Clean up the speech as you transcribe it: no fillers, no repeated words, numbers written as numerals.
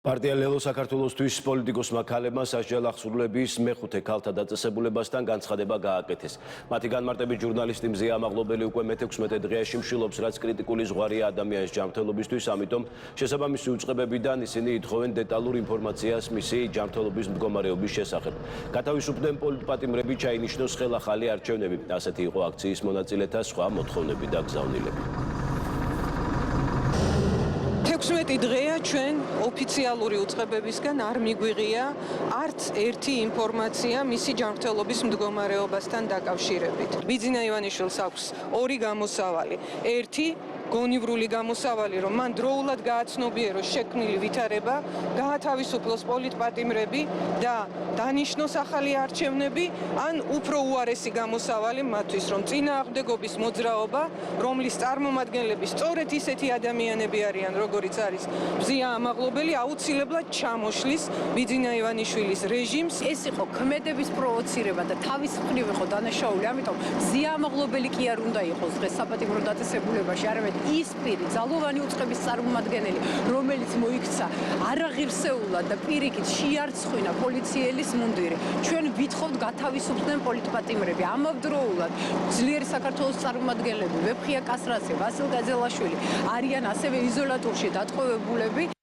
პარტია ლელო საქართველოსთვის პოლიტიკოსმა ქალებმა სასჯელ ახსრულების მეხუთე ქალთა დაწესებულებასთან განცხადება გააკეთეს. მათი განმარტებით ჟურნალისტი მზია ამაღლობელი უკვე მე-16 დღეში მშილობს, რაც კრიტიკული ზღვარია ადამიანის ჯანმრთელობისთვის, ამიტომ შესაბამისი უწყებებიდან ისინი ითხოვენ დეტალურ ინფორმაციას მისი ჯანმრთელობის მდგომარეობის შესახებ. გათავისუფლდნენ პოლიტპატიმრები, ჩაინიშნოს ხელახალი არჩევნები. ასეთი იყო აქციის მონაწილეთა სხვა მოთხოვნები და გზავნილები. 16 დღეა ჩვენ ოფიციალური უწყებებისგან არ მიგვიღია არც ერთი ინფორმაცია მისი ჯანმრთელობის მდგომარეობასთან დაკავშირებით. ბიძინა ივანიშვილს აქვს ორი გამოსავალი. ერთი გონივრული გამოსავალი, რომ მან დროულად გააცნობიეროს შექმნილი ვითარება, გაათავისუფლოს პოლიტპატიმრები და დანიშნოს ახალი არჩევნები, ან უფრო უარესი გამოსავალი მათთვის, რომ წინააღმდეგობის მოძრაობა, რომლის წარმომადგენლები სწორედ ისეთი ადამიანები არიან, როგორიც არის მზია ამაღლობელი, აუცილებლად ჩამოშლის ბიძინა ივანიშვილის რეჟიმს. ეს იყო ქმედების პროვოცირება და თავის მხრივ იყო დანაშაული, ამიტომ მზია ამაღლობელი კი არ უნდა იყოს დღეს საპატიმრო დაწესებულებაში, არამედ ის პირი, ძალოვანი უწყების წარმომადგენელი, რომელიც მოიქცა არაღირსეულად და პირიქით შეარცხვინა პოლიციელის მუნდირი. ჩვენ ვითხოვთ გათავისუფლდნენ პოლიტპატიმრები, ამავდროულად ძლიერი საქართველოს წარმომადგენლები, ვეფხია კასრაძე, ვასილ გაძელაშვილი არიან ასევე იზოლატორში დატყვევებულები.